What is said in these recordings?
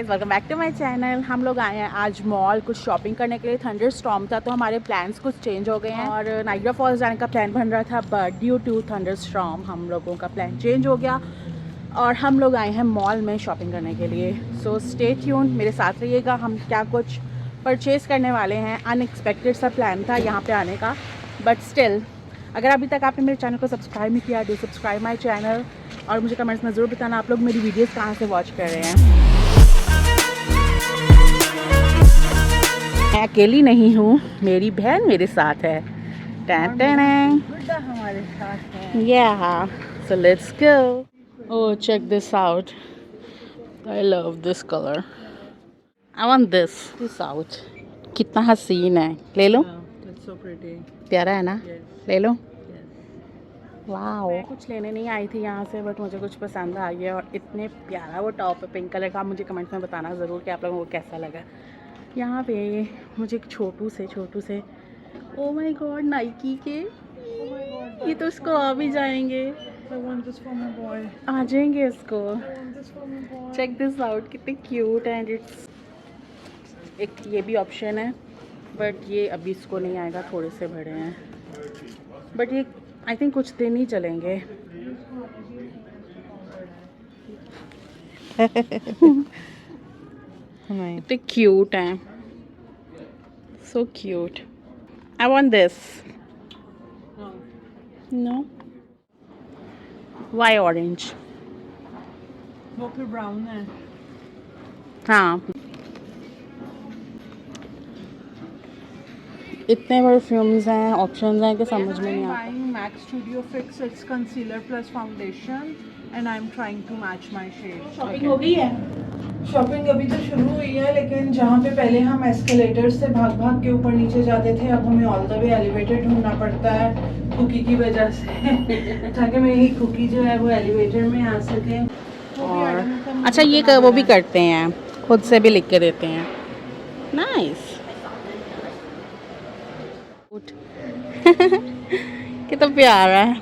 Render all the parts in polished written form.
Guys, welcome back to my channel. हम लोग आए हैं आज मॉल कुछ शॉपिंग करने के लिए। थंडर स्टॉर्म था तो हमारे प्लान्स कुछ चेंज हो गए हैं और नाइग्रा फॉल्स जाने का प्लान बन रहा था, but due to thunder storm हम लोगों का प्लान चेंज हो गया और हम लोग आए हैं मॉल में शॉपिंग करने के लिए। सो स्टे ट्यून, मेरे साथ रहिएगा। हम क्या कुछ परचेज़ करने वाले हैं। अनएक्सपेक्टेड सा प्लान था यहाँ पर आने का, बट स्टिल अगर अभी तक आपने मेरे चैनल को सब्सक्राइब नहीं किया, डू सब्सक्राइब माय चैनल और मुझे कमेंट्स में ज़रूर बताना आप लोग मेरी वीडियोस कहाँ से वॉच कर रहे हैं। मैं अकेली नहीं हूँ, मेरी बहन मेरे साथ है। गुड्डा हमारे साथ है। Yeah, so let's go. Oh, check this out. I love this color. I want this out. कितना हसीन है, ले लो। It's so pretty. प्यारा है ना? Yes. ले लो। Yes. वाओ, मैं कुछ लेने नहीं आई थी यहाँ से, बट मुझे कुछ पसंद आ गया और इतने प्यारा वो टॉप है पिंक कलर का। मुझे कमेंट्स में बताना ज़रूर कि आप लोगों को कैसा लगा। यहाँ पे मुझे एक छोटू से ओ माय गॉड नाइकी के, Oh my God. ये तो इसको आ भी जाएंगे, I want this for my boy. आ जाएंगे इसको। I want this for my boy. Check this out, कितने क्यूट एंड इट्स एक ये भी ऑप्शन है, बट ये अभी इसको नहीं आएगा, थोड़े से बड़े हैं, बट ये आई थिंक कुछ दिन ही चलेंगे। नहीं. इतने क्यूट हैं, so cute. I want this. No, why orange? वो फिर ब्राउन है. हाँ, इतने परफ्यूम्स हैं, ऑप्शंस हैं कि समझ में नहीं आता। Buying MAC Studio Fix. It's concealer plus foundation, and I'm trying to match my shade. Shopping हो गई है? शॉपिंग अभी तो शुरू हुई है, लेकिन जहाँ पे पहले हम एस्केलेटर से भाग के ऊपर नीचे जाते थे, अब हमें ऑल द वे एलिवेटर ढूंढना पड़ता है कुकी की वजह से ताकि मेरी कुकी जो है वो एलिवेटर में आ सके। और अच्छा, ये वो भी करते हैं, खुद से भी लिख के देते हैं। नाइस। कितना प्यारा है,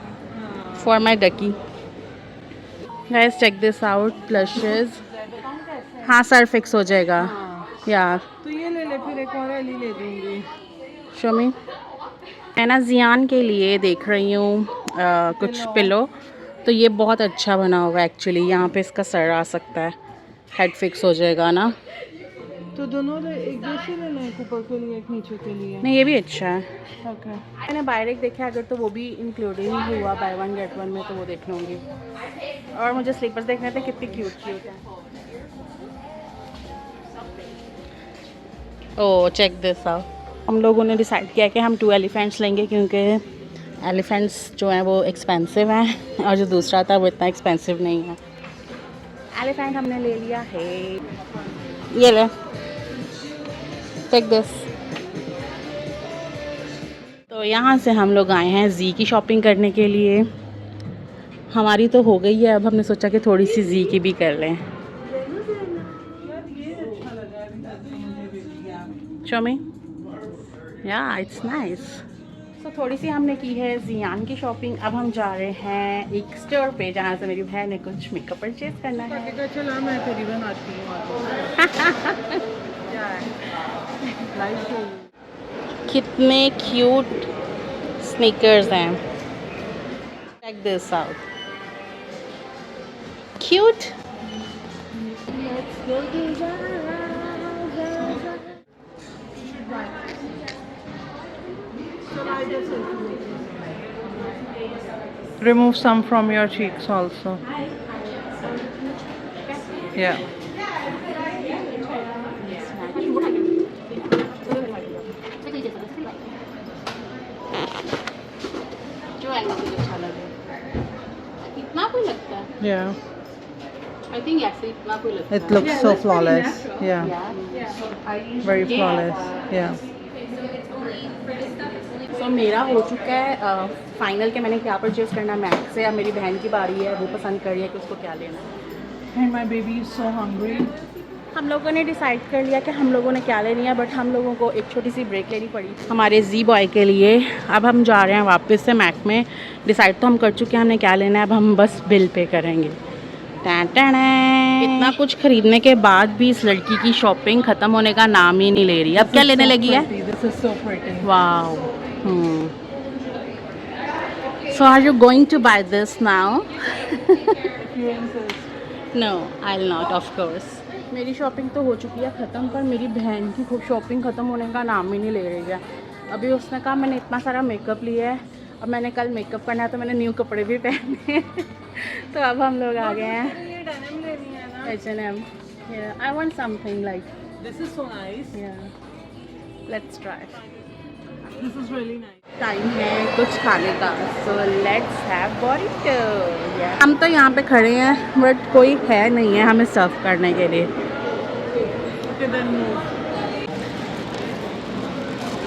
for my ducky. Guys check this out, blushes. हाँ सर, फिक्स हो जाएगा यार। तो ये ले ले, फिर एक और एली ले दूंगी। शमी, मैं ना जियान के लिए देख रही हूँ कुछ पिलो, तो ये बहुत अच्छा बना हुआ है एक्चुअली। यहाँ पे इसका सर आ सकता है, हेड फिक्स हो जाएगा ना। तो दोनों एक जैसे ले लें, एक ऊपर के लिए एक नीचे के लिए। नहीं, ये भी अच्छा है। ओके. मैंने डायरेक्ट देखा, अगर तो वो भी इंक्लूडिंग हुआ बाय वन गेट वन में, तो वो देख लूँगी। और मुझे स्लीपर्स देखने थे, कितनी क्यूट हैं। ओह, चेक दिस आउट। हम लोगों ने डिसाइड किया कि हम 2 एलिफेंट्स लेंगे, क्योंकि एलिफेंट्स जो हैं वो एक्सपेंसिव हैं और जो दूसरा था वो इतना एक्सपेंसिव नहीं है। एलिफेंट हमने ले लिया है, ये ले, चेक दिस। तो यहाँ से हम लोग आए हैं जी की शॉपिंग करने के लिए। हमारी तो हो गई है, अब हमने सोचा कि थोड़ी सी जी की भी कर लें। शमी, या इट्स नाइस। तो थोड़ी सी हमने की है जियान की शॉपिंग। अब हम जा रहे हैं एक स्टोर पे जहाँ से मेरी बहन ने कुछ मेकअप परचेज करना है। चला, मैं करीब बनाती हूँ। कितने क्यूट स्नीकर्स हैं, check this out, cute. Remove some from your cheeks also. Yeah. जो एंगल मुझे अच्छा लगे, इतना कोई लगता है। Yeah. आई थिंक ऐसे इतना कोई लगता It looks so flawless. Yeah. है। Very flawless. Yeah. तो मेरा हो चुका है फाइनल के मैंने क्या परचेज़ करना है मैक्स से। अब मेरी बहन की बारी है, वो पसंद कर रही है कि उसको क्या लेना है। And my baby is so hungry. हम लोगों ने डिसाइड कर लिया कि हम लोगों ने क्या लेनी है, बट हम लोगों को एक छोटी सी ब्रेक लेनी पड़ी हमारे जी बॉय के लिए। अब हम जा रहे हैं वापस से मैक में। डिसाइड तो हम कर चुके हैं हमने क्या लेना है, अब हम बस बिल पे करेंगे। इतना कुछ खरीदने के बाद भी इस लड़की की शॉपिंग खत्म होने का नाम ही नहीं ले रही। अब क्या लेने लगी है? This is so pretty. Wow. So are you going to buy this now? No, I'll not, of course. मेरी शॉपिंग तो हो चुकी है ख़त्म, पर मेरी बहन की खूब शॉपिंग ख़त्म होने का नाम ही नहीं ले रही है। अभी उसने कहा मैंने इतना सारा मेकअप लिया है और मैंने कल मेकअप करना है तो मैंने न्यू कपड़े भी पहने हैं। तो अब हम लोग आ गए हैं H&M. Yeah, I want something like This is so nice. yeah. Let's try. This is really nice. Time है कुछ खाने का, so let's have burrito. Yeah. हम तो यहाँ पे खड़े हैं बट कोई है नहीं है हमें सर्व करने के लिए। Okay, then move.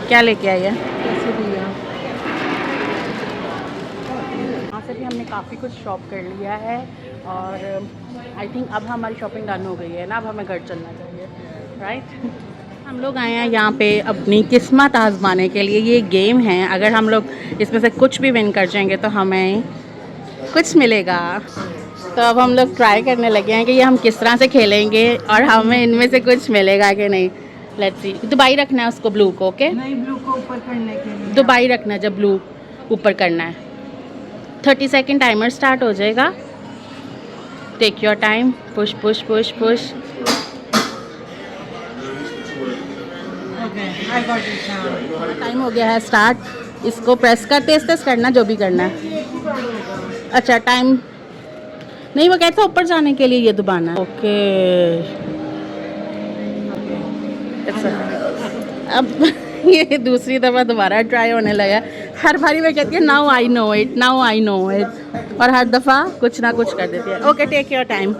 क्या लेके आई है? कैसे दिया? यहाँ से भी हमने काफ़ी कुछ शॉप कर लिया है और आई थिंक अब हमारी शॉपिंग डन हो गई है ना, अब हमें घर चलना चाहिए, राइट? हम लोग आए हैं यहाँ पे अपनी किस्मत आजमाने के लिए। ये गेम है, अगर हम लोग इसमें से कुछ भी विन कर जाएंगे तो हमें कुछ मिलेगा। तो अब हम लोग ट्राई करने लगे हैं कि ये हम किस तरह से खेलेंगे और हमें इनमें से कुछ मिलेगा कि नहीं। Let's see. दुबई रखना है उसको, ब्लू को। ओके, नहीं, ब्लू को ऊपर करने के लिए दुबई रखना है जब ब्लू ऊपर करना है। 30 सेकेंड टाइमर स्टार्ट हो जाएगा। Take your time. Push push push push. Okay, I got it now. Time हो गया है स्टार्ट। इसको प्रेस कर, तेज तेज करना जो भी करना है। अच्छा, टाइम नहीं, वो कहता है ऊपर जाने के लिए ये दबाना है। ओके, अब ये दूसरी दफ़ा दोबारा ट्राई होने लगा। हर बारी में कहती है now I know it, now I know it, और हर दफ़ा कुछ ना कुछ कर देती है। Okay, take your time.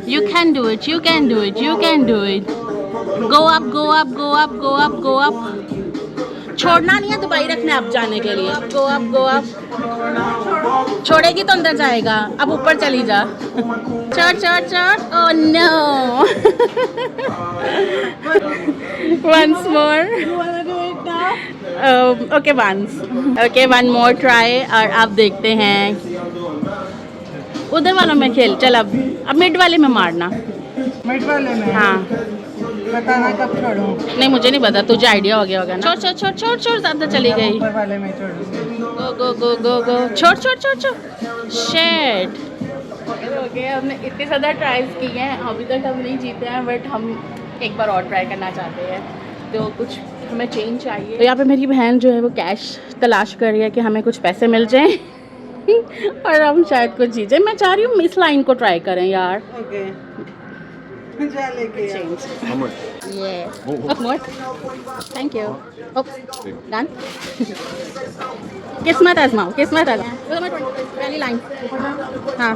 You can do it, you can do it, you can do it. Go up, go up, go up, go up, go up. छोड़ना नहीं है, दुबई रखना है अब जाने के लिए। गो अप, गो अप। छोड़ेगी तो अंदर जाएगा। अब ऊपर चली जा। चढ़ चढ़ चढ़। Oh no. Once more. You wanna do it now? Okay, once. Okay, one more try. और अब देखते हैं। उधर वालों में खेल। चल अब मिड वाले में मारना। मिड वाले में? हाँ। बताना कब छोड़ूं? नहीं, मुझे नहीं पता, तुझे आइडिया हो गया होगा ना। छोड़ छोड़ छोड़ छोड़ छोड़, ज़्यादा चली गई। ऊपर वाले में छोड़ूंगी। गो गो गो गो गो। छोड़ छोड़ छोड़ छोड़। शेट। ओके, हमने इतने ज़्यादा ट्राइज की हैं, अभी तक हम नहीं जीते हैं, बट हम एक बार और ट्राई करना चाहते हैं। तो कुछ हमें चेंज चाहिए। तो यहाँ पे मेरी बहन जो है वो कैश तलाश कर रही है कि हमें कुछ पैसे मिल जाएं और हम शायद कुछ जीते। मैं चाह रही हूँ इस लाइन को ट्राई करें यार। ओके, जा लेके आओ। Change. How much? Yeah. Oh. Oh, more. Thank you. Oh, done. किस्मत आजमाओ, किस्मत आजमाओ। पहली लाइन। हाँ।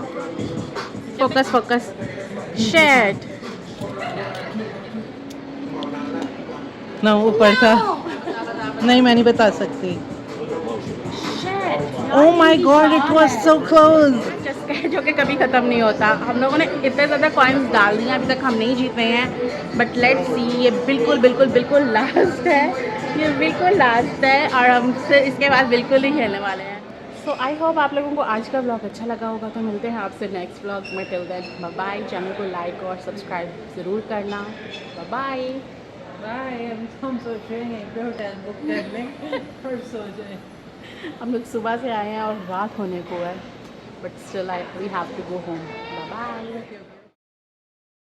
Focus focus. शेट। ना ऊपर था। नहीं, मैं नहीं बता सकती। Oh my God, it was so close. जो कि कभी ख़त्म नहीं होता। हम लोगों ने इतने ज़्यादा कॉइन्स डाल दिए, अभी तक हम नहीं जीते हैं, बट लेट्स सी। ये बिल्कुल बिल्कुल बिल्कुल लास्ट है, ये बिल्कुल लास्ट है और हम इसके बाद बिल्कुल ही खेलने वाले हैं। सो आई होप आप लोगों को आज का ब्लॉग अच्छा लगा होगा। तो मिलते हैं आपसे नेक्स्ट ब्लॉग में। Till then bye bye. Channel को लाइक और सब्सक्राइब ज़रूर करना। Bye bye. बाय। अभी तो हम सोच रहे हैं कि होटल बुक कर लें और सो जाए। हम लोग सुबह से आए हैं और रात होने को है, but still we have to go home. Bye bye.